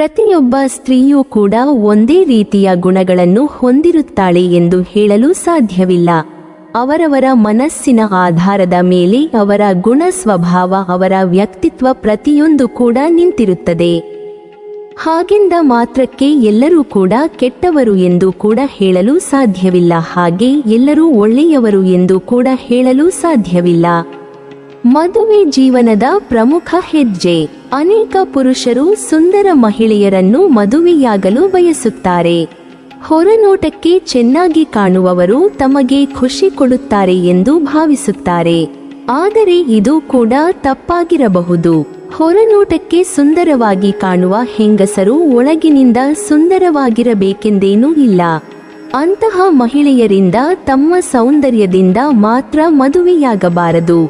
ಪ್ರತಿಯೊಬ್ಬ ಸ್ತ್ರೀಯೂ ಕೂಡ ಒಂದೇ ರೀತಿಯ ಗುಣಗಳನ್ನು ಹೊಂದಿರುತ್ತಾಳೆ ಎಂದು ಹೇಳಲು ಸಾಧ್ಯವಿಲ್ಲ. ಅವರವರ ಮನಸ್ಸಿನ ಆಧಾರದ ಮೇಲೆ ಅವರ ಗುಣ ಸ್ವಭಾವ, ಅವರ ವ್ಯಕ್ತಿತ್ವ ಪ್ರತಿಯೊಂದು ಕೂಡ ನಿಂತಿರುತ್ತದೆ. ಹಾಗೆಂದ ಮಾತ್ರಕ್ಕೆ ಎಲ್ಲರೂ ಕೂಡ ಕೆಟ್ಟವರು ಎಂದು ಕೂಡ ಹೇಳಲು ಸಾಧ್ಯವಿಲ್ಲ, ಹಾಗೆ ಎಲ್ಲರೂ ಒಳ್ಳೆಯವರು ಎಂದು ಕೂಡ ಹೇಳಲು ಸಾಧ್ಯವಿಲ್ಲ. ಮದುವೆ ಜೀವನದ ಪ್ರಮುಖ ಹೆಜ್ಜೆ. ಅನೇಕ ಪುರುಷರು ಸುಂದರ ಮಹಿಳೆಯರನ್ನು ಮದುವೆಯಾಗಲು ಬಯಸುತ್ತಾರೆ. ಹೊರನೋಟಕ್ಕೆ ಚೆನ್ನಾಗಿ ಕಾಣುವವರು ತಮಗೆ ಖುಷಿ ಕೊಡುತ್ತಾರೆ ಎಂದು ಭಾವಿಸುತ್ತಾರೆ. ಆದರೆ ಇದು ಕೂಡ ತಪ್ಪಾಗಿರಬಹುದು. ಹೊರನೋಟಕ್ಕೆ ಸುಂದರವಾಗಿ ಕಾಣುವ ಹೆಂಗಸರು ಒಳಗಿನಿಂದ ಸುಂದರವಾಗಿರಬೇಕೆಂದೇನೂ ಇಲ್ಲ. ಅಂತಹ ಮಹಿಳೆಯರಿಂದ ತಮ್ಮ ಸೌಂದರ್ಯದಿಂದ ಮಾತ್ರ ಮದುವೆಯಾಗಬಾರದು.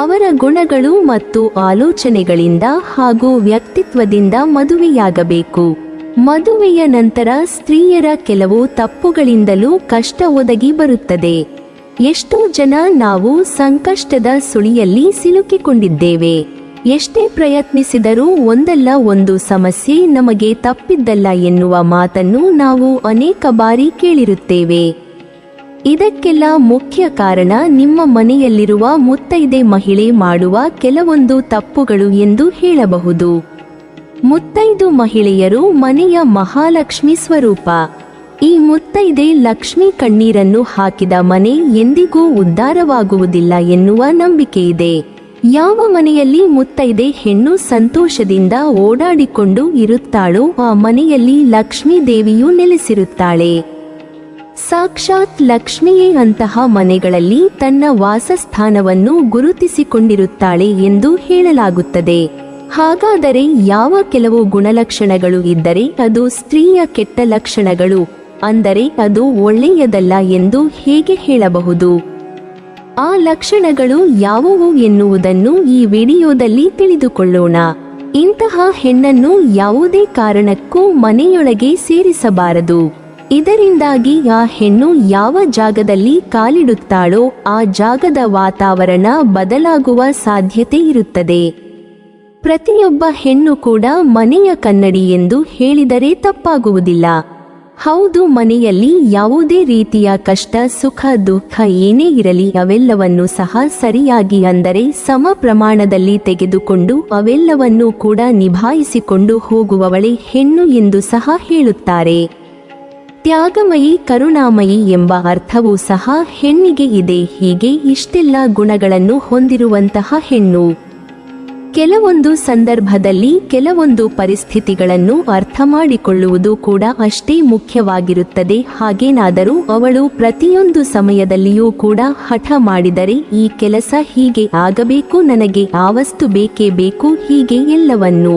ಅವರ ಗುಣಗಳು ಮತ್ತು ಆಲೋಚನೆಗಳಿಂದ ಹಾಗೂ ವ್ಯಕ್ತಿತ್ವದಿಂದ ಮದುವೆಯಾಗಬೇಕು. ಮದುವೆಯ ನಂತರ ಸ್ತ್ರೀಯರ ಕೆಲವು ತಪ್ಪುಗಳಿಂದಲೂ ಕಷ್ಟ ಒದಗಿ ಬರುತ್ತದೆ. ಎಷ್ಟೋ ಜನ ನಾವು ಸಂಕಷ್ಟದ ಸುಳಿಯಲ್ಲಿ ಸಿಲುಕಿಕೊಂಡಿದ್ದೇವೆ. ಎಷ್ಟೇ ಪ್ರಯತ್ನಿಸಿದರೂ ಒಂದಲ್ಲ ಒಂದು ಸಮಸ್ಯೆ ನಮಗೆ ತಪ್ಪಿದ್ದಲ್ಲ ಎನ್ನುವ ಮಾತನ್ನು ನಾವು ಅನೇಕ ಬಾರಿ ಕೇಳಿರುತ್ತೇವೆ. ಇದಕ್ಕೆಲ್ಲ ಮುಖ್ಯ ಕಾರಣ ನಿಮ್ಮ ಮನೆಯಲ್ಲಿರುವ ಮುತ್ತೈದೆ ಮಹಿಳೆ ಮಾಡುವ ಕೆಲವೊಂದು ತಪ್ಪುಗಳು ಎಂದು ಹೇಳಬಹುದು. ಮುತ್ತೈದು ಮಹಿಳೆಯರು ಮನೆಯ ಮಹಾಲಕ್ಷ್ಮಿ ಸ್ವರೂಪ. ಈ ಮುತ್ತೈದೆ ಲಕ್ಷ್ಮಿ ಕಣ್ಣೀರನ್ನು ಹಾಕಿದ ಮನೆ ಎಂದಿಗೂ ಉದ್ಧಾರವಾಗುವುದಿಲ್ಲ ಎನ್ನುವ ನಂಬಿಕೆಯಿದೆ. ಯಾವ ಮನೆಯಲ್ಲಿ ಮುತ್ತೈದೆ ಹೆಣ್ಣು ಸಂತೋಷದಿಂದ ಓಡಾಡಿಕೊಂಡು ಇರುತ್ತಾಳೋ ಆ ಮನೆಯಲ್ಲಿ ಲಕ್ಷ್ಮೀ ದೇವಿಯು ನೆಲೆಸಿರುತ್ತಾಳೆ. ಸಾಕ್ಷಾತ್ ಲಕ್ಷ್ಮಿಯೇ ಅಂತಹ ಮನೆಗಳಲ್ಲಿ ತನ್ನ ವಾಸಸ್ಥಾನವನ್ನು ಗುರುತಿಸಿಕೊಂಡಿರುತ್ತಾಳೆ ಎಂದು ಹೇಳಲಾಗುತ್ತದೆ. ಹಾಗಾದರೆ ಯಾವ ಕೆಲವು ಗುಣಲಕ್ಷಣಗಳು ಇದ್ದರೆ ಅದು ಸ್ತ್ರೀಯ ಕೆಟ್ಟ ಲಕ್ಷಣಗಳು, ಅಂದರೆ ಅದು ಒಳ್ಳೆಯದಲ್ಲ ಎಂದು ಹೇಗೆ ಹೇಳಬಹುದು? ಆ ಲಕ್ಷಣಗಳು ಯಾವುವು ಎನ್ನುವುದನ್ನು ಈ ವಿಡಿಯೋದಲ್ಲಿ ತಿಳಿದುಕೊಳ್ಳೋಣ. ಇಂತಹ ಹೆಣ್ಣನ್ನು ಯಾವುದೇ ಕಾರಣಕ್ಕೂ ಮನೆಯೊಳಗೆ ಸೇರಿಸಬಾರದು. ಇದರಿಂದಾಗಿ ಆ ಹೆಣ್ಣು ಯಾವ ಜಾಗದಲ್ಲಿ ಕಾಲಿಡುತ್ತಾಳೋ ಆ ಜಾಗದ ವಾತಾವರಣ ಬದಲಾಗುವ ಸಾಧ್ಯತೆ ಇರುತ್ತದೆ. ಪ್ರತಿಯೊಬ್ಬ ಹೆಣ್ಣು ಕೂಡ ಮನೆಯ ಕನ್ನಡಿ ಎಂದು ಹೇಳಿದರೆ ತಪ್ಪಾಗುವುದಿಲ್ಲ. ಹೌದು, ಮನೆಯಲ್ಲಿ ಯಾವುದೇ ರೀತಿಯ ಕಷ್ಟ, ಸುಖ, ದುಃಖ ಏನೇ ಇರಲಿ ಅವೆಲ್ಲವನ್ನೂ ಸಹ ಸರಿಯಾಗಿ, ಅಂದರೆ ಸಮ ಪ್ರಮಾಣದಲ್ಲಿ ತೆಗೆದುಕೊಂಡು ಅವೆಲ್ಲವನ್ನೂ ಕೂಡ ನಿಭಾಯಿಸಿಕೊಂಡು ಹೋಗುವವಳೇ ಹೆಣ್ಣು ಎಂದು ಸಹ ಹೇಳುತ್ತಾರೆ. ತ್ಯಾಗಮಯಿ, ಕರುಣಾಮಯಿ ಎಂಬ ಅರ್ಥವೂ ಸಹ ಹೆಣ್ಣಿಗೆ ಇದೆ. ಹೀಗೆ ಇಷ್ಟೆಲ್ಲ ಗುಣಗಳನ್ನು ಹೊಂದಿರುವಂತಹ ಹೆಣ್ಣು ಕೆಲವೊಂದು ಸಂದರ್ಭದಲ್ಲಿ ಕೆಲವೊಂದು ಪರಿಸ್ಥಿತಿಗಳನ್ನು ಅರ್ಥ ಮಾಡಿಕೊಳ್ಳುವುದು ಕೂಡ ಅಷ್ಟೇ ಮುಖ್ಯವಾಗಿರುತ್ತದೆ. ಹಾಗೇನಾದರೂ ಅವಳು ಪ್ರತಿಯೊಂದು ಸಮಯದಲ್ಲಿಯೂ ಕೂಡ ಹಠ ಮಾಡಿದರೆ ಈ ಕೆಲಸ ಹೀಗೆ ಆಗಬೇಕು, ನನಗೆ ಆ ವಸ್ತು ಬೇಕೇ ಬೇಕು, ಹೀಗೆ ಎಲ್ಲವನ್ನೂ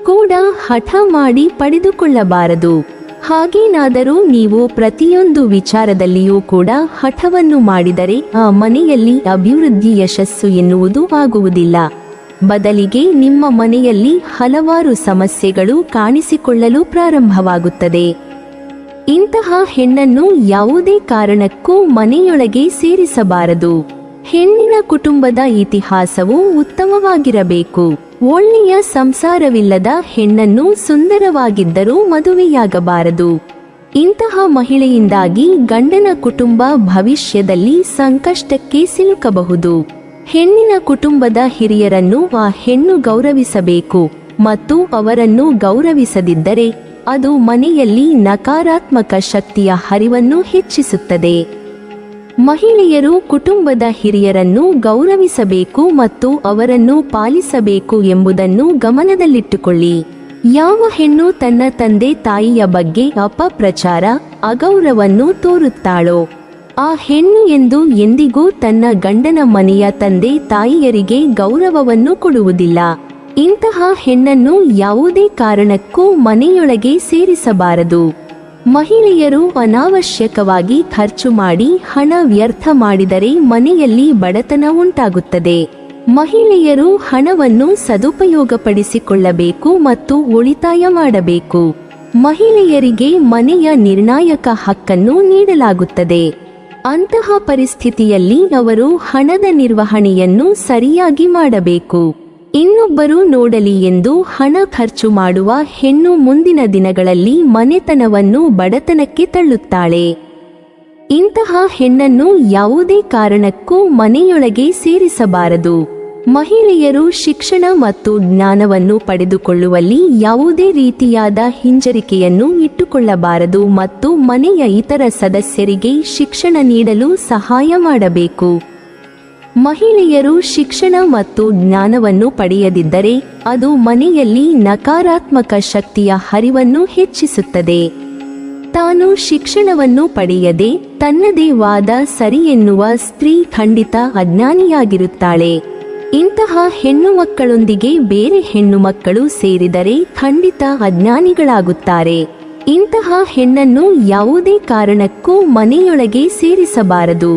ಕೂಡ ಹಠ ಮಾಡಿ ಪಡೆದುಕೊಳ್ಳಬಾರದು. ಹಾಗೇನಾದರೂ ನೀವು ಪ್ರತಿಯೊಂದು ವಿಚಾರದಲ್ಲಿಯೂ ಕೂಡ ಹಠವನ್ನು ಮಾಡಿದರೆ ಆ ಮನೆಯಲ್ಲಿ ಅಭಿವೃದ್ಧಿ, ಯಶಸ್ಸು ಎನ್ನುವುದು ಆಗುವುದಿಲ್ಲ. ಬದಲಿಗೆ ನಿಮ್ಮ ಮನೆಯಲ್ಲಿ ಹಲವಾರು ಸಮಸ್ಯೆಗಳು ಕಾಣಿಸಿಕೊಳ್ಳಲು ಪ್ರಾರಂಭವಾಗುತ್ತದೆ. ಇಂತಹ ಹೆಣ್ಣನ್ನು ಯಾವುದೇ ಕಾರಣಕ್ಕೂ ಮನೆಯೊಳಗೆ ಸೇರಿಸಬಾರದು. ಹೆಣ್ಣಿನ ಕುಟುಂಬದ ಇತಿಹಾಸವು ಉತ್ತಮವಾಗಿರಬೇಕು. ಒಳ್ಳೆಯ ಸಂಸಾರವಿಲ್ಲದ ಹೆಣ್ಣನ್ನು ಸುಂದರವಾಗಿದ್ದರೂ ಮದುವೆಯಾಗಬಾರದು. ಇಂತಹ ಮಹಿಳೆಯಿಂದಾಗಿ ಗಂಡನ ಕುಟುಂಬ ಭವಿಷ್ಯದಲ್ಲಿ ಸಂಕಷ್ಟಕ್ಕೆ ಸಿಲುಕಬಹುದು. ಹೆಣ್ಣಿನ ಕುಟುಂಬದ ಹಿರಿಯರನ್ನು ಆ ಹೆಣ್ಣು ಗೌರವಿಸಬೇಕು ಮತ್ತು ಅವರನ್ನು ಗೌರವಿಸದಿದ್ದರೆ ಅದು ಮನೆಯಲ್ಲಿ ನಕಾರಾತ್ಮಕ ಶಕ್ತಿಯ ಹರಿವನ್ನು ಹೆಚ್ಚಿಸುತ್ತದೆ. ಮಹಿಳೆಯರು ಕುಟುಂಬದ ಹಿರಿಯರನ್ನು ಗೌರವಿಸಬೇಕು ಮತ್ತು ಅವರನ್ನು ಪಾಲಿಸಬೇಕು ಎಂಬುದನ್ನು ಗಮನದಲ್ಲಿಟ್ಟುಕೊಳ್ಳಿ. ಯಾವ ಹೆಣ್ಣು ತನ್ನ ತಂದೆ ತಾಯಿಯ ಬಗ್ಗೆ ಅಪಪ್ರಚಾರ, ಅಗೌರವವನ್ನು ತೋರುತ್ತಾಳೋ ಆ ಹೆಣ್ಣು ಎಂದು ಎಂದಿಗೂ ತನ್ನ ಗಂಡನ ಮನೆಯ ತಂದೆ ತಾಯಿಯರಿಗೆ ಗೌರವವನ್ನು ಕೊಡುವುದಿಲ್ಲ. ಇಂತಹ ಹೆಣ್ಣನ್ನು ಯಾವುದೇ ಕಾರಣಕ್ಕೂ ಮನೆಯೊಳಗೆ ಸೇರಿಸಬಾರದು. ಮಹಿಳೆಯರು ಅನಾವಶ್ಯಕವಾಗಿ ಖರ್ಚು ಮಾಡಿ ಹಣ ವ್ಯರ್ಥ ಮಾಡಿದರೆ ಮನೆಯಲ್ಲಿ ಬಡತನ ಉಂಟಾಗುತ್ತದೆ. ಮಹಿಳೆಯರು ಹಣವನ್ನು ಸದುಪಯೋಗಪಡಿಸಿಕೊಳ್ಳಬೇಕು ಮತ್ತು ಉಳಿತಾಯ ಮಾಡಬೇಕು. ಮಹಿಳೆಯರಿಗೆ ಮನೆಯ ನಿರ್ಣಾಯಕ ಹಕ್ಕನ್ನು ನೀಡಲಾಗುತ್ತದೆ. ಅಂತಹ ಪರಿಸ್ಥಿತಿಯಲ್ಲಿ ಅವರು ಹಣದ ನಿರ್ವಹಣೆಯನ್ನು ಸರಿಯಾಗಿ ಮಾಡಬೇಕು. ಇನ್ನೊಬ್ಬರು ನೋಡಲಿ ಎಂದು ಹಣ ಖರ್ಚು ಮಾಡುವ ಹೆಣ್ಣು ಮುಂದಿನ ದಿನಗಳಲ್ಲಿ ಮನೆತನವನ್ನು ಬಡತನಕ್ಕೆ ತಳ್ಳುತ್ತಾಳೆ. ಇಂತಹ ಹೆಣ್ಣನ್ನು ಯಾವುದೇ ಕಾರಣಕ್ಕೂ ಮನೆಯೊಳಗೆ ಸೇರಿಸಬಾರದು. ಮಹಿಳೆಯರು ಶಿಕ್ಷಣ ಮತ್ತು ಜ್ಞಾನವನ್ನು ಪಡೆದುಕೊಳ್ಳುವಲ್ಲಿ ಯಾವುದೇ ರೀತಿಯಾದ ಹಿಂಜರಿಕೆಯನ್ನು ಇಟ್ಟುಕೊಳ್ಳಬಾರದು ಮತ್ತು ಮನೆಯ ಇತರ ಸದಸ್ಯರಿಗೆ ಶಿಕ್ಷಣ ನೀಡಲು ಸಹಾಯ ಮಾಡಬೇಕು. ಮಹಿಳೆಯರು ಶಿಕ್ಷಣ ಮತ್ತು ಜ್ಞಾನವನ್ನು ಪಡೆಯದಿದ್ದರೆ ಅದು ಮನೆಯಲ್ಲಿ ನಕಾರಾತ್ಮಕ ಶಕ್ತಿಯ ಹರಿವನ್ನು ಹೆಚ್ಚಿಸುತ್ತದೆ. ತಾನು ಶಿಕ್ಷಣವನ್ನು ಪಡೆಯದೆ ತನ್ನದೇ ವಾದ ಸರಿ ಎನ್ನುವ ಸ್ತ್ರೀ ಖಂಡಿತ ಅಜ್ಞಾನಿಯಾಗಿರುತ್ತಾಳೆ. ಇಂತಹ ಹೆಣ್ಣು ಮಕ್ಕಳೊಂದಿಗೆ ಬೇರೆ ಹೆಣ್ಣು ಮಕ್ಕಳು ಸೇರಿದರೆ ಖಂಡಿತ ಅಜ್ಞಾನಿಗಳಾಗುತ್ತಾರೆ. ಇಂತಹ ಹೆಣ್ಣನ್ನು ಯಾವುದೇ ಕಾರಣಕ್ಕೂ ಮನೆಯೊಳಗೆ ಸೇರಿಸಬಾರದು.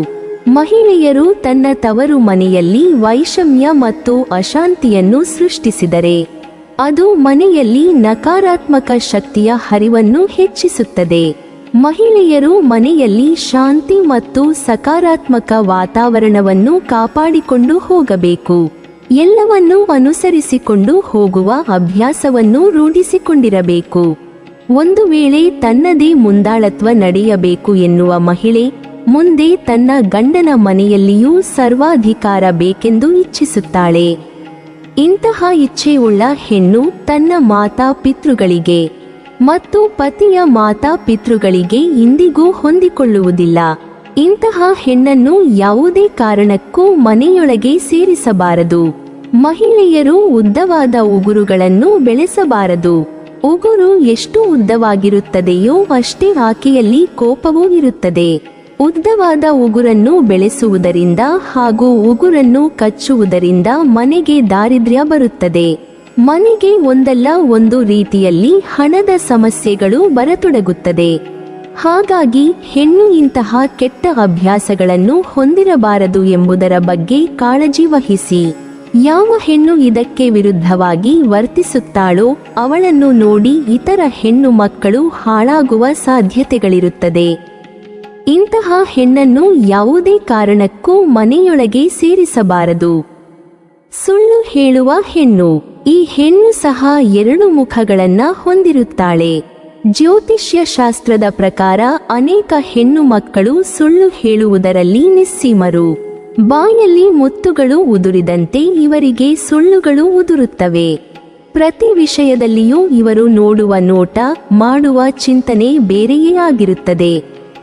ಮಹಿಳೆಯರು ತನ್ನ ತವರು ಮನೆಯಲ್ಲಿ ವೈಷಮ್ಯ ಮತ್ತು ಅಶಾಂತಿಯನ್ನು ಸೃಷ್ಟಿಸಿದರೆ ಅದು ಮನೆಯಲ್ಲಿ ನಕಾರಾತ್ಮಕ ಶಕ್ತಿಯ ಹರಿವನ್ನು ಹೆಚ್ಚಿಸುತ್ತದೆ. ಮಹಿಳೆಯರು ಮನೆಯಲ್ಲಿ ಶಾಂತಿ ಮತ್ತು ಸಕಾರಾತ್ಮಕ ವಾತಾವರಣವನ್ನು ಕಾಪಾಡಿಕೊಂಡು ಹೋಗಬೇಕು. ಎಲ್ಲವನ್ನೂ ಅನುಸರಿಸಿಕೊಂಡು ಹೋಗುವ ಅಭ್ಯಾಸವನ್ನು ರೂಢಿಸಿಕೊಂಡಿರಬೇಕು. ಒಂದು ವೇಳೆ ತನ್ನದೇ ಮುಂದಾಳತ್ವ ನಡೆಯಬೇಕು ಎನ್ನುವ ಮಹಿಳೆ ಮುಂದೆ ತನ್ನ ಗಂಡನ ಮನೆಯಲ್ಲಿಯೂ ಸರ್ವಾಧಿಕಾರ ಬೇಕೆಂದು ಇಚ್ಛಿಸುತ್ತಾಳೆ. ಇಂತಹ ಇಚ್ಛೆಯುಳ್ಳ ಹೆಣ್ಣು ತನ್ನ ಮಾತಾ ಪಿತೃಗಳಿಗೆ ಮತ್ತು ಪತಿಯ ಮಾತಾ ಪಿತೃಗಳಿಗೆ ಇಂದಿಗೂ ಹೊಂದಿಕೊಳ್ಳುವುದಿಲ್ಲ. ಇಂತಹ ಹೆಣ್ಣನ್ನು ಯಾವುದೇ ಕಾರಣಕ್ಕೂ ಮನೆಯೊಳಗೆ ಸೇರಿಸಬಾರದು. ಮಹಿಳೆಯರು ಉದ್ದವಾದ ಉಗುರುಗಳನ್ನು ಬೆಳೆಸಬಾರದು. ಉಗುರು ಎಷ್ಟು ಉದ್ದವಾಗಿರುತ್ತದೆಯೋ ಅಷ್ಟೇ ಆಕೆಯಲ್ಲಿ ಕೋಪವೂ ಇರುತ್ತದೆ. ಉದ್ದವಾದ ಉಗುರನ್ನು ಬೆಳೆಸುವುದರಿಂದ ಹಾಗೂ ಉಗುರನ್ನು ಕಚ್ಚುವುದರಿಂದ ಮನೆಗೆ ದಾರಿದ್ರ್ಯ ಬರುತ್ತದೆ. ಮನೆಗೆ ಒಂದಲ್ಲ ಒಂದು ರೀತಿಯಲ್ಲಿ ಹಣದ ಸಮಸ್ಯೆಗಳು ಬರತೊಡಗುತ್ತದೆ. ಹಾಗಾಗಿ ಹೆಣ್ಣು ಇಂತಹ ಕೆಟ್ಟ ಅಭ್ಯಾಸಗಳನ್ನು ಹೊಂದಿರಬಾರದು ಎಂಬುದರ ಬಗ್ಗೆ ಕಾಳಜಿ ವಹಿಸಿ. ಯಾವ ಹೆಣ್ಣು ಇದಕ್ಕೆ ವಿರುದ್ಧವಾಗಿ ವರ್ತಿಸುತ್ತಾಳೋ ಅವಳನ್ನು ನೋಡಿ ಇತರ ಹೆಣ್ಣು ಮಕ್ಕಳು ಹಾಳಾಗುವ ಸಾಧ್ಯತೆಗಳಿರುತ್ತದೆ. ಇಂತಹ ಹೆಣ್ಣನ್ನು ಯಾವುದೇ ಕಾರಣಕ್ಕೂ ಮನೆಯೊಳಗೆ ಸೇರಿಸಬಾರದು. ಸುಳ್ಳು ಹೇಳುವ ಹೆಣ್ಣು. ಈ ಹೆಣ್ಣು ಸಹ ಎರಡು ಮುಖಗಳನ್ನ ಹೊಂದಿರುತ್ತಾಳೆ. ಜ್ಯೋತಿಷ್ಯ ಶಾಸ್ತ್ರದ ಪ್ರಕಾರ ಅನೇಕ ಹೆಣ್ಣು ಮಕ್ಕಳು ಸುಳ್ಳು ಹೇಳುವುದರಲ್ಲಿ ನಿಸ್ಸೀಮರು. ಬಾಯಲ್ಲಿ ಮುತ್ತುಗಳು ಉದುರಿದಂತೆ ಇವರಿಗೆ ಸುಳ್ಳುಗಳು ಉದುರುತ್ತವೆ. ಪ್ರತಿ ವಿಷಯದಲ್ಲಿಯೂ ಇವರು ನೋಡುವ ನೋಟ, ಮಾಡುವ ಚಿಂತನೆ ಬೇರೆಯೇ ಆಗಿರುತ್ತದೆ.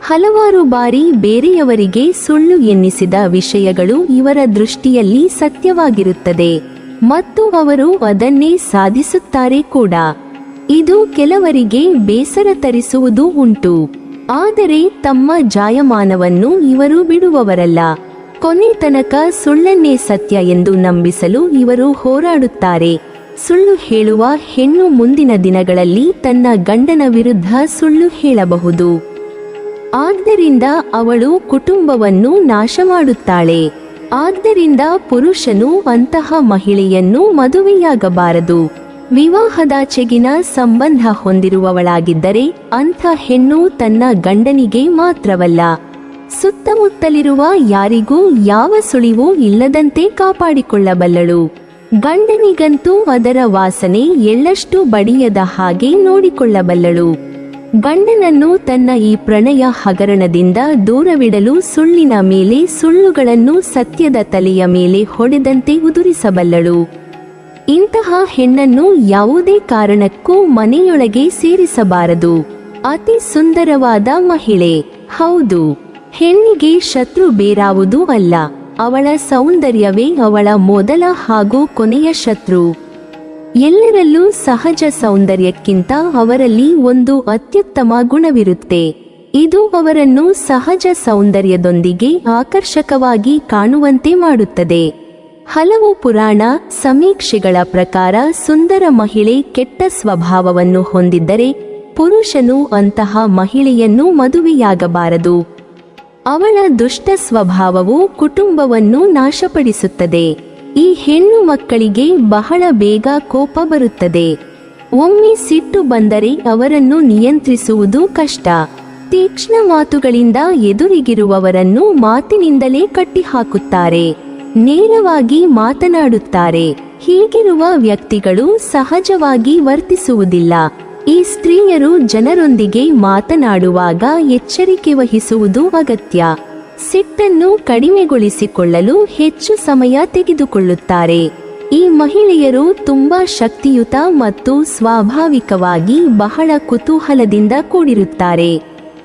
ಹಲವಾರು ಬಾರಿ ಬೇರೆಯವರಿಗೆ ಸುಳ್ಳು ಎನ್ನಿಸಿದ ವಿಷಯಗಳು ಇವರ ದೃಷ್ಟಿಯಲ್ಲಿ ಸತ್ಯವಾಗಿರುತ್ತದೆ ಮತ್ತು ಅವರು ಅದನ್ನೇ ಸಾಧಿಸುತ್ತಾರೆ ಕೂಡ. ಇದು ಕೆಲವರಿಗೆ ಬೇಸರ ತರಿಸುವುದೂ ಉಂಟು. ಆದರೆ ತಮ್ಮ ಜಾಯಮಾನವನ್ನು ಇವರು ಬಿಡುವವರಲ್ಲ. ಕೊನೆ ತನಕ ಸುಳ್ಳನ್ನೇ ಸತ್ಯ ಎಂದು ನಂಬಿಸಲು ಇವರು ಹೋರಾಡುತ್ತಾರೆ. ಸುಳ್ಳು ಹೇಳುವ ಹೆಣ್ಣು ಮುಂದಿನ ದಿನಗಳಲ್ಲಿ ತನ್ನ ಗಂಡನ ವಿರುದ್ಧ ಸುಳ್ಳು ಹೇಳಬಹುದು. ಆದ್ದರಿಂದ ಅವಳು ಕುಟುಂಬವನ್ನು ನಾಶ ಮಾಡುತ್ತಾಳೆ. ಆದ್ದರಿಂದ ಪುರುಷನು ಅಂತಹ ಮಹಿಳೆಯನ್ನು ಮದುವೆಯಾಗಬಾರದು. ವಿವಾಹದಾಚೆಗಿನ ಸಂಬಂಧ ಹೊಂದಿರುವವಳಾಗಿದ್ದರೆ ಅಂಥ ಹೆಣ್ಣು ತನ್ನ ಗಂಡನಿಗೆ ಮಾತ್ರವಲ್ಲ, ಸುತ್ತಮುತ್ತಲಿರುವ ಯಾರಿಗೂ ಯಾವ ಸುಳಿವೂ ಇಲ್ಲದಂತೆ ಕಾಪಾಡಿಕೊಳ್ಳಬಲ್ಲಳು. ಗಂಡನಿಗಂತೂ ಅದರ ವಾಸನೆ ಎಳ್ಳಷ್ಟು ಬಡಿಯದ ಹಾಗೆ ನೋಡಿಕೊಳ್ಳಬಲ್ಲಳು. ಗಂಡನನ್ನು ತನ್ನ ಈ ಪ್ರಣಯ ಹಗರಣದಿಂದ ದೂರವಿಡಲು ಸುಳ್ಳಿನ ಮೇಲೆ ಸುಳ್ಳುಗಳನ್ನು ಸತ್ಯದ ತಲೆಯ ಮೇಲೆ ಹೊಡೆದಂತೆ ಉದುರಿಸಬಲ್ಲಳು. ಇಂತಹ ಹೆಣ್ಣನ್ನು ಯಾವುದೇ ಕಾರಣಕ್ಕೂ ಮನೆಯೊಳಗೆ ಸೇರಿಸಬಾರದು. ಅತಿ ಸುಂದರವಾದ ಮಹಿಳೆ. ಹೌದು, ಹೆಣ್ಣಿಗೆ ಶತ್ರು ಬೇರಾವುದೂ ಅಲ್ಲ, ಅವಳ ಸೌಂದರ್ಯವೇ ಅವಳ ಮೊದಲ ಹಾಗೂ ಕೊನೆಯ ಶತ್ರು. ಎಲ್ಲರಲ್ಲೂ ಸಹಜ ಸೌಂದರ್ಯಕ್ಕಿಂತ ಅವರಲ್ಲಿ ಒಂದು ಅತ್ಯುತ್ತಮ ಗುಣವಿರುತ್ತೆ. ಇದು ಅವರನ್ನು ಸಹಜ ಸೌಂದರ್ಯದೊಂದಿಗೆ ಆಕರ್ಷಕವಾಗಿ ಕಾಣುವಂತೆ ಮಾಡುತ್ತದೆ. ಹಲವು ಪುರಾಣ ಸಮೀಕ್ಷೆಗಳ ಪ್ರಕಾರ ಸುಂದರ ಮಹಿಳೆ ಕೆಟ್ಟ ಸ್ವಭಾವವನ್ನು ಹೊಂದಿದ್ದರೆ ಪುರುಷನು ಅಂತಹ ಮಹಿಳೆಯನ್ನು ಮದುವೆಯಾಗಬಾರದು. ಅವಳ ದುಷ್ಟ ಸ್ವಭಾವವು ಕುಟುಂಬವನ್ನು ನಾಶಪಡಿಸುತ್ತದೆ. ಈ ಹೆಣ್ಣು ಮಕ್ಕಳಿಗೆ ಬಹಳ ಬೇಗ ಕೋಪ ಬರುತ್ತದೆ. ಒಮ್ಮೆ ಸಿಟ್ಟು ಬಂದರೆ ಅವರನ್ನು ನಿಯಂತ್ರಿಸುವುದು ಕಷ್ಟ. ತೀಕ್ಷ್ಣ ಮಾತುಗಳಿಂದ ಎದುರಿಗಿರುವವರನ್ನು ಮಾತಿನಿಂದಲೇ ಕಟ್ಟಿಹಾಕುತ್ತಾರೆ. ನೇರವಾಗಿ ಮಾತನಾಡುತ್ತಾರೆ. ಹೀಗಿರುವ ವ್ಯಕ್ತಿಗಳು ಸಹಜವಾಗಿ ವರ್ತಿಸುವುದಿಲ್ಲ. ಈ ಸ್ತ್ರೀಯರು ಜನರೊಂದಿಗೆ ಮಾತನಾಡುವಾಗ ಎಚ್ಚರಿಕೆ ವಹಿಸುವುದು ಅಗತ್ಯ. ಸಿಟ್ಟನ್ನು ಕಡಿಮೆಗೊಳಿಸಿಕೊಳ್ಳಲು ಹೆಚ್ಚು ಸಮಯ ತೆಗೆದುಕೊಳ್ಳುತ್ತಾರೆ. ಈ ಮಹಿಳೆಯರು ತುಂಬಾ ಶಕ್ತಿಯುತ ಮತ್ತು ಸ್ವಾಭಾವಿಕವಾಗಿ ಬಹಳ ಕುತೂಹಲದಿಂದ ಕೂಡಿರುತ್ತಾರೆ.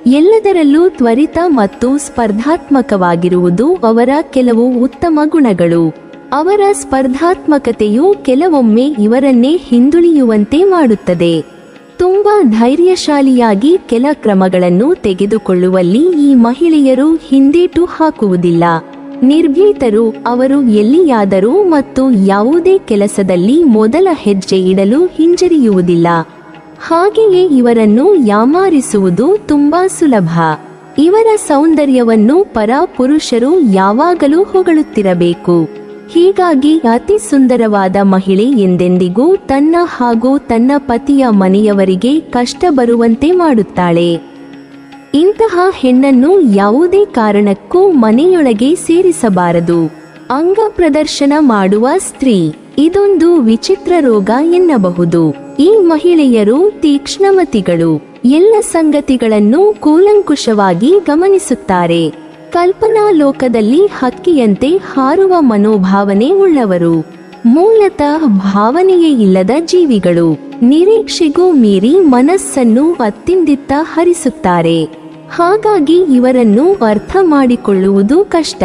ಎಲ್ಲದರಲ್ಲೂ ತ್ವರಿತ ಮತ್ತು ಸ್ಪರ್ಧಾತ್ಮಕವಾಗಿರುವುದು ಅವರ ಕೆಲವು ಉತ್ತಮ ಗುಣಗಳು. ಅವರ ಸ್ಪರ್ಧಾತ್ಮಕತೆಯು ಕೆಲವೊಮ್ಮೆ ಇವರನ್ನೇ ಹಿಂದುಳಿಯುವಂತೆ ಮಾಡುತ್ತದೆ. ತುಂಬಾ ಧೈರ್ಯಶಾಲಿಯಾಗಿ ಕೆಲ ಕ್ರಮಗಳನ್ನು ತೆಗೆದುಕೊಳ್ಳುವಲ್ಲಿ ಈ ಮಹಿಳೆಯರು ಹಿಂದೇಟು ಹಾಕುವುದಿಲ್ಲ. ನಿರ್ಭೀತರು, ಅವರು ಎಲ್ಲಿಯಾದರೂ ಮತ್ತು ಯಾವುದೇ ಕೆಲಸದಲ್ಲಿ ಮೊದಲ ಹೆಜ್ಜೆ ಇಡಲು ಹಿಂಜರಿಯುವುದಿಲ್ಲ. ಹಾಗೆಯೇ ಇವರನ್ನು ಯಾಮಾರಿಸುವುದು ತುಂಬಾ ಸುಲಭ. ಇವರ ಸೌಂದರ್ಯವನ್ನು ಪುರುಷರು ಯಾವಾಗಲೂ ಹೊಗಳುತ್ತಿರಬೇಕು. ಹೀಗಾಗಿ ಅತಿ ಸುಂದರವಾದ ಮಹಿಳೆ ಎಂದೆಂದಿಗೂ ತನ್ನ ಹಾಗೂ ತನ್ನ ಪತಿಯ ಮನೆಯವರಿಗೆ ಕಷ್ಟ ಬರುವಂತೆ ಮಾಡುತ್ತಾಳೆ. ಇಂತಹ ಹೆಣ್ಣನ್ನು ಯಾವುದೇ ಕಾರಣಕ್ಕೂ ಮನೆಯೊಳಗೆ ಸೇರಿಸಬಾರದು. ಅಂಗ ಪ್ರದರ್ಶನ ಮಾಡುವ ಸ್ತ್ರೀ ಇದೊಂದು ವಿಚಿತ್ರ ರೋಗ ಎನ್ನಬಹುದು. ಈ ಮಹಿಳೆಯರು ತೀಕ್ಷ್ಣಮತಿಗಳು. ಎಲ್ಲ ಸಂಗತಿಗಳನ್ನು ಕೂಲಂಕುಷವಾಗಿ ಗಮನಿಸುತ್ತಾರೆ. ಕಲ್ಪನಾ ಲೋಕದಲ್ಲಿ ಹಕ್ಕಿಯಂತೆ ಹಾರುವ ಮನೋಭಾವನೆ ಉಳ್ಳವರು. ಮೂಲತಃ ಭಾವನೆಯೇ ಇಲ್ಲದ ಜೀವಿಗಳು. ನಿರೀಕ್ಷೆಗೂ ಮೀರಿ ಮನಸ್ಸನ್ನು ಅತ್ತಿಂದಿತ್ತ ಹರಿಸುತ್ತಾರೆ. ಹಾಗಾಗಿ ಇವರನ್ನು ಅರ್ಥ ಮಾಡಿಕೊಳ್ಳುವುದು ಕಷ್ಟ.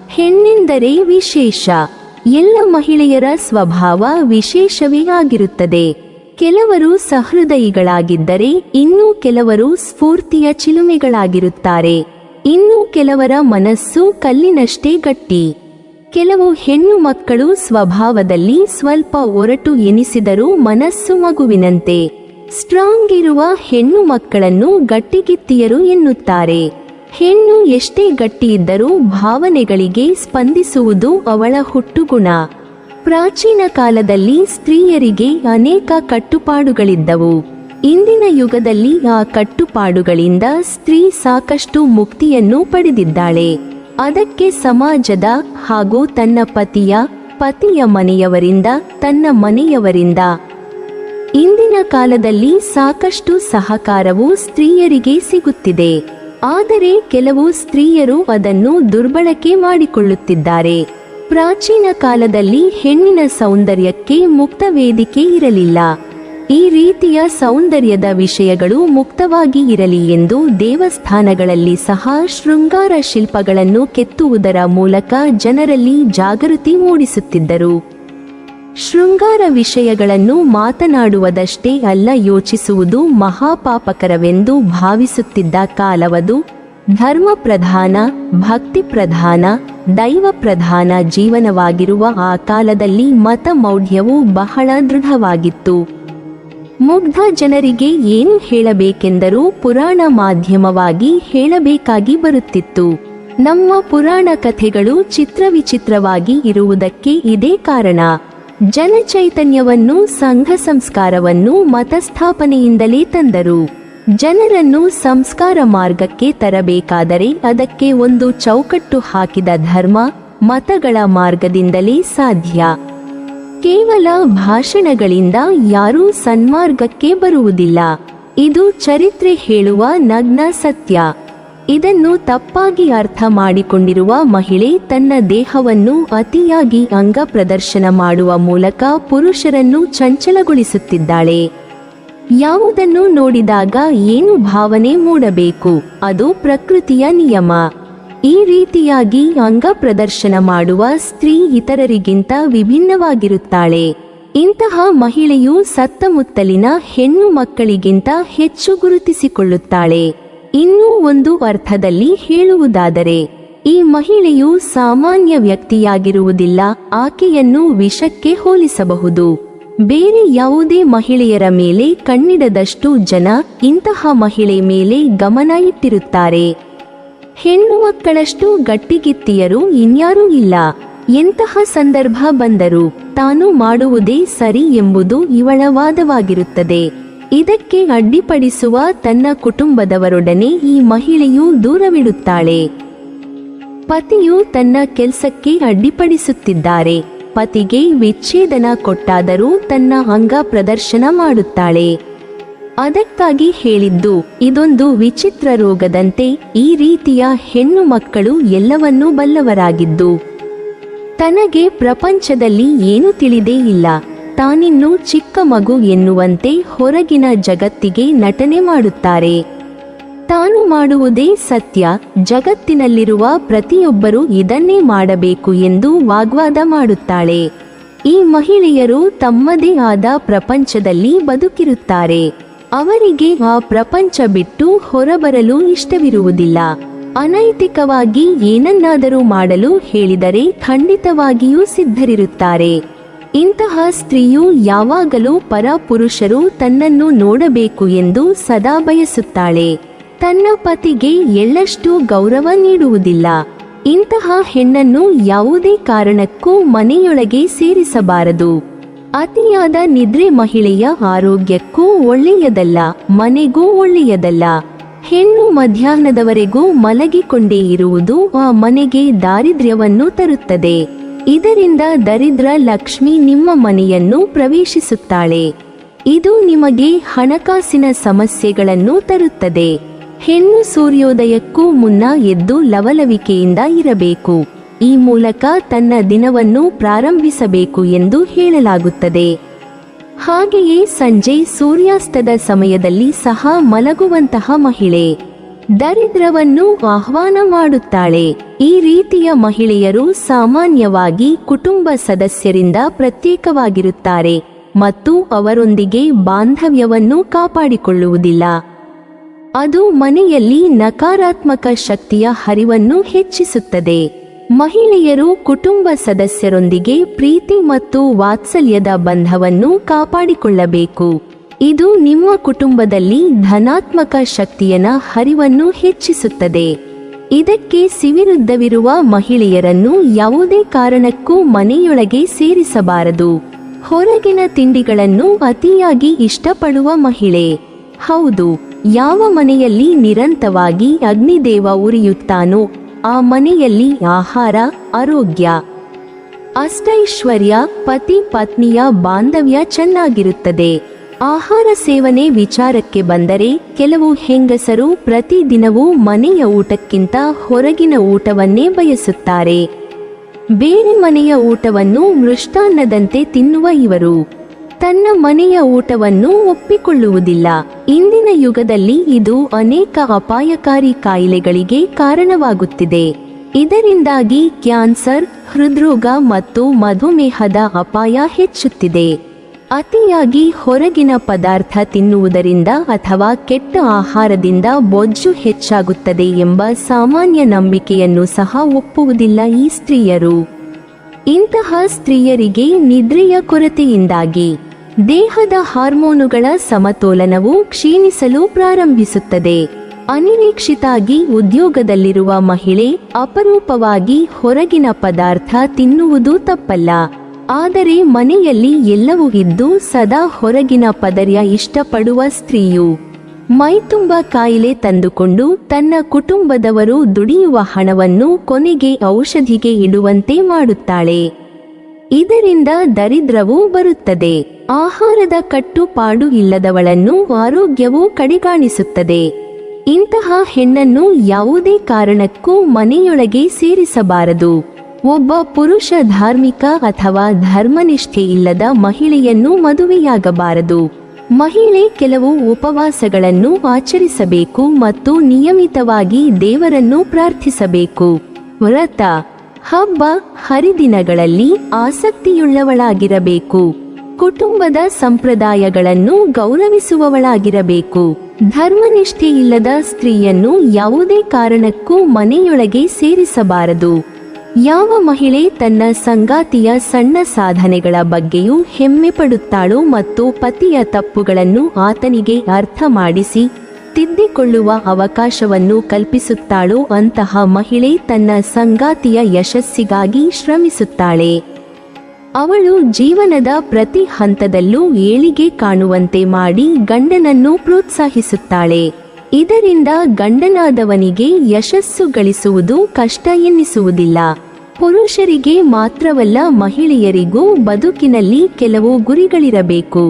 ಹೆಣ್ಣೆಂದರೆ ವಿಶೇಷ. ಎಲ್ಲ ಮಹಿಳೆಯರ ಸ್ವಭಾವ ವಿಶೇಷವೇ ಆಗಿರುತ್ತದೆ. ಕೆಲವರು ಸಹೃದಯಿಗಳಾಗಿದ್ದರೆ ಇನ್ನೂ ಕೆಲವರು ಸ್ಫೂರ್ತಿಯ ಚಿಲುಮೆಗಳಾಗಿರುತ್ತಾರೆ. ಇನ್ನು ಕೆಲವರ ಮನಸ್ಸು ಕಲ್ಲಿನಷ್ಟೇ ಗಟ್ಟಿ. ಕೆಲವು ಹೆಣ್ಣು ಮಕ್ಕಳು ಸ್ವಭಾವದಲ್ಲಿ ಸ್ವಲ್ಪ ಒರಟು ಎನಿಸಿದರೂ ಮನಸ್ಸು ಮಗುವಿನಂತೆ. ಸ್ಟ್ರಾಂಗ್ ಇರುವ ಹೆಣ್ಣು ಮಕ್ಕಳನ್ನು ಗಟ್ಟಿಗಿತ್ತಿಯರು ಎನ್ನುತ್ತಾರೆ. ಹೆಣ್ಣು ಎಷ್ಟೇ ಗಟ್ಟಿಯಿದ್ದರೂ ಭಾವನೆಗಳಿಗೆ ಸ್ಪಂದಿಸುವುದು ಅವಳ ಹುಟ್ಟುಗುಣ. ಪ್ರಾಚೀನ ಕಾಲದಲ್ಲಿ ಸ್ತ್ರೀಯರಿಗೆ ಅನೇಕ ಕಟ್ಟುಪಾಡುಗಳಿದ್ದವು. ಇಂದಿನ ಯುಗದಲ್ಲಿ ಆ ಕಟ್ಟುಪಾಡುಗಳಿಂದ ಸ್ತ್ರೀ ಸಾಕಷ್ಟು ಮುಕ್ತಿಯನ್ನು ಪಡೆದಿದ್ದಾಳೆ. ಅದಕ್ಕೆ ಸಮಾಜದ ಹಾಗೂ ತನ್ನ ಪತಿಯ ಮನೆಯವರಿಂದ, ತನ್ನ ಮನೆಯವರಿಂದ ಇಂದಿನ ಕಾಲದಲ್ಲಿ ಸಾಕಷ್ಟು ಸಹಕಾರವು ಸ್ತ್ರೀಯರಿಗೆ ಸಿಗುತ್ತಿದೆ. ಆದರೆ ಕೆಲವು ಸ್ತ್ರೀಯರು ಅದನ್ನು ದುರ್ಬಳಕೆ ಮಾಡಿಕೊಳ್ಳುತ್ತಿದ್ದಾರೆ. ಪ್ರಾಚೀನ ಕಾಲದಲ್ಲಿ ಹೆಣ್ಣಿನ ಸೌಂದರ್ಯಕ್ಕೆ ಮುಕ್ತ ವೇದಿಕೆ ಇರಲಿಲ್ಲ. ಈ ರೀತಿಯ ಸೌಂದರ್ಯದ ವಿಷಯಗಳು ಮುಕ್ತವಾಗಿ ಇರಲಿ ಎಂದು ದೇವಸ್ಥಾನಗಳಲ್ಲಿ ಸಹ ಶೃಂಗಾರ ಶಿಲ್ಪಗಳನ್ನು ಕೆತ್ತುವುದರ ಮೂಲಕ ಜನರಲ್ಲಿ ಜಾಗೃತಿ ಮೂಡಿಸುತ್ತಿದ್ದರು. ಶೃಂಗಾರ ವಿಷಯಗಳನ್ನು ಮಾತನಾಡುವುದಷ್ಟೇ ಅಲ್ಲ, ಯೋಚಿಸುವುದು ಮಹಾಪಾಪಕರವೆಂದು ಭಾವಿಸುತ್ತಿದ್ದ ಕಾಲವದು. ಧರ್ಮ ಪ್ರಧಾನ, ಭಕ್ತಿ ಪ್ರಧಾನ, ದೈವ ಪ್ರಧಾನ ಜೀವನವಾಗಿರುವ ಆ ಕಾಲದಲ್ಲಿ ಮತ ಮೌಢ್ಯವು ಬಹಳ ದೃಢವಾಗಿತ್ತು. ಮುಗ್ಧ ಜನರಿಗೆ ಏನು ಹೇಳಬೇಕೆಂದರೂ ಪುರಾಣ ಮಾಧ್ಯಮವಾಗಿ ಹೇಳಬೇಕಾಗಿ ಬರುತ್ತಿತ್ತು. ನಮ್ಮ ಪುರಾಣ ಕಥೆಗಳು ಚಿತ್ರವಿಚಿತ್ರವಾಗಿ ಇರುವುದಕ್ಕೆ ಇದೇ ಕಾರಣ. ಜನಚೈತನ್ಯವನ್ನು, ಸಂಘ ಸಂಸ್ಕಾರವನ್ನು ಮತಸ್ಥಾಪನೆಯಿಂದಲೇ ತಂದರು. ಜನರನ್ನು ಸಂಸ್ಕಾರ ಮಾರ್ಗಕ್ಕೆ ತರಬೇಕಾದರೆ ಅದಕ್ಕೆ ಒಂದು ಚೌಕಟ್ಟು ಹಾಕಿದ ಧರ್ಮ, ಮತಗಳ ಮಾರ್ಗದಿಂದಲೇ ಸಾಧ್ಯ. ಕೇವಲ ಭಾಷಣಗಳಿಂದ ಯಾರೂ ಸನ್ಮಾರ್ಗಕ್ಕೆ ಬರುವುದಿಲ್ಲ. ಇದು ಚರಿತ್ರೆ ಹೇಳುವ ನಗ್ನ ಸತ್ಯ. ಇದನ್ನು ತಪ್ಪಾಗಿ ಅರ್ಥ ಮಾಡಿಕೊಂಡಿರುವ ಮಹಿಳೆ ತನ್ನ ದೇಹವನ್ನು ಅತಿಯಾಗಿ ಅಂಗ ಪ್ರದರ್ಶನ ಮಾಡುವ ಮೂಲಕ ಪುರುಷರನ್ನು ಚಂಚಲಗೊಳಿಸುತ್ತಿದ್ದಾಳೆ. ಯಾವುದನ್ನು ನೋಡಿದಾಗ ಏನು ಭಾವನೆ ಮೂಡಬೇಕು, ಅದು ಪ್ರಕೃತಿಯ ನಿಯಮ. ಈ ರೀತಿಯಾಗಿ ಅಂಗ ಪ್ರದರ್ಶನ ಮಾಡುವ ಸ್ತ್ರೀ ಇತರರಿಗಿಂತ ವಿಭಿನ್ನವಾಗಿರುತ್ತಾಳೆ. ಇಂತಹ ಮಹಿಳೆಯು ಸುತ್ತಮುತ್ತಲಿನ ಹೆಣ್ಣು ಮಕ್ಕಳಿಗಿಂತ ಹೆಚ್ಚು ಗುರುತಿಸಿಕೊಳ್ಳುತ್ತಾಳೆ. ಇನ್ನೂ ಒಂದು ಅರ್ಥದಲ್ಲಿ ಹೇಳುವುದಾದರೆ, ಈ ಮಹಿಳೆಯು ಸಾಮಾನ್ಯ ವ್ಯಕ್ತಿಯಾಗಿರುವುದಿಲ್ಲ. ಆಕೆಯನ್ನು ವಿಷಕ್ಕೆ ಹೋಲಿಸಬಹುದು. ಬೇರೆ ಯಾವುದೇ ಮಹಿಳೆಯರ ಮೇಲೆ ಕಣ್ಣಿಡದಷ್ಟು ಜನ ಇಂತಹ ಮಹಿಳೆ ಮೇಲೆ ಗಮನ ಇಟ್ಟಿರುತ್ತಾರೆ. ಹೆಣ್ಣು ಮಕ್ಕಳಷ್ಟು ಗಟ್ಟಿಗಿತ್ತಿಯರು ಇನ್ಯಾರೂ ಇಲ್ಲ. ಎಂತಹ ಸಂದರ್ಭ ಬಂದರೂ ತಾನು ಮಾಡುವುದೇ ಸರಿ ಎಂಬುದು ಇವಳ ವಾದವಾಗಿರುತ್ತದೆ. ಇದಕ್ಕೆ ಅಡ್ಡಿಪಡಿಸುವ ತನ್ನ ಕುಟುಂಬದವರೊಡನೆ ಈ ಮಹಿಳೆಯು ದೂರವಿಡುತ್ತಾಳೆ. ಪತಿಯು ತನ್ನ ಕೆಲಸಕ್ಕೆ ಅಡ್ಡಿಪಡಿಸುತ್ತಿದ್ದಾರೆ. ಪತಿಗೆ ವಿಚ್ಛೇದನ ಕೊಟ್ಟಾದರೂ ತನ್ನ ಅಂಗ ಪ್ರದರ್ಶನ ಮಾಡುತ್ತಾಳೆ. ಅದಕ್ಕಾಗಿ ಹೇಳಿದ್ದು, ಇದೊಂದು ವಿಚಿತ್ರ ರೋಗದಂತೆ ಈ ರೀತಿಯ ಹೆಣ್ಣು ಮಕ್ಕಳು ಎಲ್ಲವನ್ನೂ ಬಲ್ಲವರಾಗಿದ್ದು ತನಗೆ ಪ್ರಪಂಚದಲ್ಲಿ ಏನೂ ತಿಳಿದೇ ಇಲ್ಲ, ತಾನಿನ್ನೂ ಚಿಕ್ಕ ಮಗು ಎನ್ನುವಂತೆ ಹೊರಗಿನ ಜಗತ್ತಿಗೆ ನಟನೆ ಮಾಡುತ್ತಾರೆ. ತಾನು ಮಾಡುವುದೇ ಸತ್ಯ, ಜಗತ್ತಿನಲ್ಲಿರುವ ಪ್ರತಿಯೊಬ್ಬರೂ ಇದನ್ನೇ ಮಾಡಬೇಕು ಎಂದು ವಾಗ್ವಾದ ಮಾಡುತ್ತಾಳೆ. ಈ ಮಹಿಳೆಯರು ತಮ್ಮದೇ ಆದ ಪ್ರಪಂಚದಲ್ಲಿ ಬದುಕಿರುತ್ತಾರೆ. ಅವರಿಗೆ ಆ ಪ್ರಪಂಚ ಬಿಟ್ಟು ಹೊರಬರಲು ಇಷ್ಟವಿರುವುದಿಲ್ಲ. ಅನೈತಿಕವಾಗಿ ಏನನ್ನಾದರೂ ಮಾಡಲು ಹೇಳಿದರೆ ಖಂಡಿತವಾಗಿಯೂ ಸಿದ್ಧರಿರುತ್ತಾರೆ. ಇಂತಹ ಸ್ತ್ರೀಯು ಯಾವಾಗಲೂ ಪರ ಪುರುಷರು ತನ್ನನ್ನು ನೋಡಬೇಕು ಎಂದು ಸದಾ ಬಯಸುತ್ತಾಳೆ. ತನ್ನ ಪತಿಗೆ ಎಳ್ಳಷ್ಟು ಗೌರವ ನೀಡುವುದಿಲ್ಲ. ಇಂತಹ ಹೆಣ್ಣನ್ನು ಯಾವುದೇ ಕಾರಣಕ್ಕೂ ಮನೆಯೊಳಗೆ ಸೇರಿಸಬಾರದು. ಅತಿಯಾದ ನಿದ್ರೆ ಮಹಿಳೆಯ ಆರೋಗ್ಯಕ್ಕೂ ಒಳ್ಳೆಯದಲ್ಲ, ಮನೆಗೂ ಒಳ್ಳೆಯದಲ್ಲ. ಹೆಣ್ಣು ಮಧ್ಯಾಹ್ನದವರೆಗೂ ಮಲಗಿಕೊಂಡೇ ಇರುವುದು ಆ ಮನೆಗೆ ದಾರಿದ್ರ್ಯವನ್ನು ತರುತ್ತದೆ. ಇದರಿಂದ ದರಿದ್ರ ಲಕ್ಷ್ಮಿ ನಿಮ್ಮ ಮನೆಯನ್ನು ಪ್ರವೇಶಿಸುತ್ತಾಳೆ. ಇದು ನಿಮಗೆ ಹಣಕಾಸಿನ ಸಮಸ್ಯೆಗಳನ್ನು ತರುತ್ತದೆ. ಹೆಣ್ಣು ಸೂರ್ಯೋದಯಕ್ಕೂ ಮುನ್ನ ಎದ್ದು ಲವಲವಿಕೆಯಿಂದ ಇರಬೇಕು. ಈ ಮೂಲಕ ತನ್ನ ದಿನವನ್ನು ಪ್ರಾರಂಭಿಸಬೇಕು ಎಂದು ಹೇಳಲಾಗುತ್ತದೆ. ಹಾಗೆಯೇ ಸಂಜೆ ಸೂರ್ಯಾಸ್ತದ ಸಮಯದಲ್ಲಿ ಸಹ ಮಲಗುವಂತಹ ಮಹಿಳೆ ದರಿದ್ರವನ್ನು ಆಹ್ವಾನ ಮಾಡುತ್ತಾಳೆ. ಈ ರೀತಿಯ ಮಹಿಳೆಯರು ಸಾಮಾನ್ಯವಾಗಿ ಕುಟುಂಬ ಸದಸ್ಯರಿಂದ ಪ್ರತ್ಯೇಕವಾಗಿರುತ್ತಾರೆ ಮತ್ತು ಅವರೊಂದಿಗೆ ಬಾಂಧವ್ಯವನ್ನು ಕಾಪಾಡಿಕೊಳ್ಳುವುದಿಲ್ಲ. ಅದು ಮನೆಯಲ್ಲಿ ನಕಾರಾತ್ಮಕ ಶಕ್ತಿಯ ಹರಿವನ್ನು ಹೆಚ್ಚಿಸುತ್ತದೆ. ಮಹಿಳೆಯರು ಕುಟುಂಬ ಸದಸ್ಯರೊಂದಿಗೆ ಪ್ರೀತಿ ಮತ್ತು ವಾತ್ಸಲ್ಯದ ಬಂಧವನ್ನು ಕಾಪಾಡಿಕೊಳ್ಳಬೇಕು. ಇದು ನಿಮ್ಮ ಕುಟುಂಬದಲ್ಲಿ ಧನಾತ್ಮಕ ಶಕ್ತಿಯನ ಹರಿವನ್ನು ಹೆಚ್ಚಿಸುತ್ತದೆ. ಇದಕ್ಕೆ ವಿರುದ್ಧವಿರುವ ಮಹಿಳೆಯರನ್ನು ಯಾವುದೇ ಕಾರಣಕ್ಕೂ ಮನೆಯೊಳಗೆ ಸೇರಿಸಬಾರದು. ಹೊರಗಿನ ತಿಂಡಿಗಳನ್ನು ಅತಿಯಾಗಿ ಇಷ್ಟಪಡುವ ಮಹಿಳೆ. ಹೌದು, ಯಾವ ಮನೆಯಲ್ಲಿ ನಿರಂತರವಾಗಿ ಅಗ್ನಿದೇವ ಉರಿಯುತ್ತಾನೋ ಆ ಮನೆಯಲ್ಲಿ ಆಹಾರ, ಆರೋಗ್ಯ, ಅಷ್ಟೈಶ್ವರ್ಯ, ಪತಿ ಪತ್ನಿಯ ಬಾಂಧವ್ಯ ಚೆನ್ನಾಗಿರುತ್ತದೆ. ಆಹಾರ ಸೇವನೆ ವಿಚಾರಕ್ಕೆ ಬಂದರೆ ಕೆಲವು ಹೆಂಗಸರು ಪ್ರತಿದಿನವೂ ಮನೆಯ ಊಟಕ್ಕಿಂತ ಹೊರಗಿನ ಊಟವನ್ನೇ ಬಯಸುತ್ತಾರೆ. ಬೇರೆ ಮನೆಯ ಊಟವನ್ನು ಮೃಷ್ಟಾನ್ನದಂತೆ ತಿನ್ನುವ ಇವರು ತನ್ನ ಮನೆಯ ಊಟವನ್ನು ಒಪ್ಪಿಕೊಳ್ಳುವುದಿಲ್ಲ. ಇಂದಿನ ಯುಗದಲ್ಲಿ ಇದು ಅನೇಕ ಅಪಾಯಕಾರಿ ಕಾಯಿಲೆಗಳಿಗೆ ಕಾರಣವಾಗುತ್ತಿದೆ. ಇದರಿಂದಾಗಿ ಕ್ಯಾನ್ಸರ್, ಹೃದ್ರೋಗ ಮತ್ತು ಮಧುಮೇಹದ ಅಪಾಯ ಹೆಚ್ಚುತ್ತಿದೆ. ಅತಿಯಾಗಿ ಹೊರಗಿನ ಪದಾರ್ಥ ತಿನ್ನುವುದರಿಂದ ಅಥವಾ ಕೆಟ್ಟ ಆಹಾರದಿಂದ ಬೊಜ್ಜು ಹೆಚ್ಚಾಗುತ್ತದೆ ಎಂಬ ಸಾಮಾನ್ಯ ನಂಬಿಕೆಯನ್ನು ಸಹ ಒಪ್ಪುವುದಿಲ್ಲ ಈ ಸ್ತ್ರೀಯರು. ಇಂತಹ ಸ್ತ್ರೀಯರಿಗೆ ನಿದ್ರೆಯ ಕೊರತೆಯಿಂದಾಗಿ ದೇಹದ ಹಾರ್ಮೋನುಗಳ ಸಮತೋಲನವು ಕ್ಷೀಣಿಸಲು ಪ್ರಾರಂಭಿಸುತ್ತದೆ. ಅನಿರೀಕ್ಷಿತಾಗಿ ಉದ್ಯೋಗದಲ್ಲಿರುವ ಮಹಿಳೆ ಅಪರೂಪವಾಗಿ ಹೊರಗಿನ ಪದಾರ್ಥ ತಿನ್ನುವುದು ತಪ್ಪಲ್ಲ. ಆದರೆ ಮನೆಯಲ್ಲಿ ಎಲ್ಲವೂ ಇದ್ದು ಸದಾ ಹೊರಗಿನ ಪದಾರ್ಥ ಇಷ್ಟಪಡುವ ಸ್ತ್ರೀಯು ಮೈತುಂಬ ಕಾಯಿಲೆ ತಂದುಕೊಂಡು ತನ್ನ ಕುಟುಂಬದವರು ದುಡಿಯುವ ಹಣವನ್ನು ಕೊನೆಗೆ ಔಷಧಿಗೆ ಇಡುವಂತೆ ಮಾಡುತ್ತಾಳೆ. ಇದರಿಂದ ದರಿದ್ರವೂ ಬರುತ್ತದೆ. ಆಹಾರದ ಕಟ್ಟುಪಾಡು ಇಲ್ಲದವಳನ್ನು ಆರೋಗ್ಯವೂ ಕಡೆಗಾಣಿಸುತ್ತದೆ. ಇಂತಹ ಹೆಣ್ಣನ್ನು ಯಾವುದೇ ಕಾರಣಕ್ಕೂ ಮನೆಯೊಳಗೆ ಸೇರಿಸಬಾರದು. ಒಬ್ಬ ಪುರುಷ ಧಾರ್ಮಿಕ ಅಥವಾ ಧರ್ಮನಿಷ್ಠೆ ಇಲ್ಲದ ಮಹಿಳೆಯನ್ನು ಮದುವೆಯಾಗಬಾರದು. ಮಹಿಳೆ ಕೆಲವು ಉಪವಾಸಗಳನ್ನು ಆಚರಿಸಬೇಕು ಮತ್ತು ನಿಯಮಿತವಾಗಿ ದೇವರನ್ನು ಪ್ರಾರ್ಥಿಸಬೇಕು. ವ್ರತ, ಹಬ್ಬ, ಹರಿದಿನಗಳಲ್ಲಿ ಆಸಕ್ತಿಯುಳ್ಳವಳಾಗಿರಬೇಕು. ಕುಟುಂಬದ ಸಂಪ್ರದಾಯಗಳನ್ನು ಗೌರವಿಸುವವಳಾಗಿರಬೇಕು. ಧರ್ಮನಿಷ್ಠೆ ಇಲ್ಲದ ಸ್ತ್ರೀಯನ್ನು ಯಾವುದೇ ಕಾರಣಕ್ಕೂ ಮನೆಯೊಳಗೆ ಸೇರಿಸಬಾರದು. ಯಾವ ಮಹಿಳೆ ತನ್ನ ಸಂಗಾತಿಯ ಸಣ್ಣ ಸಾಧನೆಗಳ ಬಗ್ಗೆಯೂ ಹೆಮ್ಮೆ ಪಡುತ್ತಾಳೋ ಮತ್ತು ಪತಿಯ ತಪ್ಪುಗಳನ್ನು ಆತನಿಗೆ ಅರ್ಥ ಮಾಡಿಸಿ ತಿದ್ದಿಕೊಳ್ಳುವ ಅವಕಾಶವನ್ನು ಕಲ್ಪಿಸುತ್ತಾಳೋ ಅಂತಹ ಮಹಿಳೆ ತನ್ನ ಸಂಗಾತಿಯ ಯಶಸ್ಸಿಗಾಗಿ ಶ್ರಮಿಸುತ್ತಾಳೆ. ಅವಳು ಜೀವನದ ಪ್ರತಿ ಹಂತದಲ್ಲೂ ಏಳಿಗೆ ಕಾಣುವಂತೆ ಮಾಡಿ ಗಂಡನನ್ನು ಪ್ರೋತ್ಸಾಹಿಸುತ್ತಾಳೆ. ಇದರಿಂದ ಗಂಡನಾದವನಿಗೆ ಯಶಸ್ಸು ಗಳಿಸುವುದು ಕಷ್ಟ ಎನ್ನಿಸುವುದಿಲ್ಲ. ಪುರುಷರಿಗೆ ಮಾತ್ರವಲ್ಲ, ಮಹಿಳೆಯರಿಗೂ ಬದುಕಿನಲ್ಲಿ ಕೆಲವು ಗುರಿಗಳಿರಬೇಕು.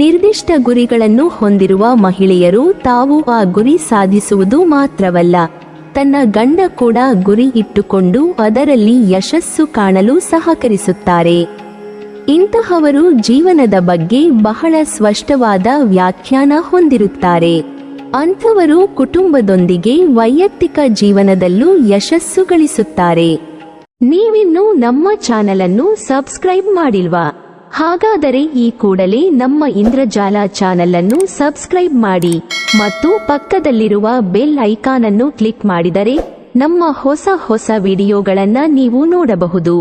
ನಿರ್ದಿಷ್ಟ ಗುರಿಗಳನ್ನು ಹೊಂದಿರುವ ಮಹಿಳೆಯರು ತಾವು ಆ ಗುರಿ ಸಾಧಿಸುವುದು ಮಾತ್ರವಲ್ಲ, ತನ್ನ ಗಂಡ ಕೂಡ ಗುರಿ ಇಟ್ಟುಕೊಂಡು ಅದರಲ್ಲಿ ಯಶಸ್ಸು ಕಾಣಲು ಸಹಕರಿಸುತ್ತಾರೆ. ಇಂತಹವರು ಜೀವನದ ಬಗ್ಗೆ ಬಹಳ ಸ್ಪಷ್ಟವಾದ ವ್ಯಾಖ್ಯಾನ ಹೊಂದಿರುತ್ತಾರೆ. ಅಂಥವರು ಕುಟುಂಬದೊಂದಿಗೆ ವೈಯಕ್ತಿಕ ಜೀವನದಲ್ಲೂ ಯಶಸ್ಸು ಗಳಿಸುತ್ತಾರೆ. ನೀವಿನ್ನೂ ನಮ್ಮ ಚಾನೆಲ್ ಅನ್ನು ಸಬ್ಸ್ಕ್ರೈಬ್ ಮಾಡಿಲ್ವಾ? ಹಾಗಾದರೆ ಈ ಕೂಡಲೇ ನಮ್ಮ ಇಂದ್ರಜಾಲ ಚಾನೆಲ್ ಅನ್ನು ಸಬ್ಸ್ಕ್ರೈಬ್ ಮಾಡಿ ಮತ್ತು ಪಕ್ಕದಲ್ಲಿರುವ ಬೆಲ್ ಐಕಾನ್ ಅನ್ನು ಕ್ಲಿಕ್ ಮಾಡಿದರೆ ನಮ್ಮ ಹೊಸ ವಿಡಿಯೋಗಳನ್ನು ನೀವು ನೋಡಬಹುದು.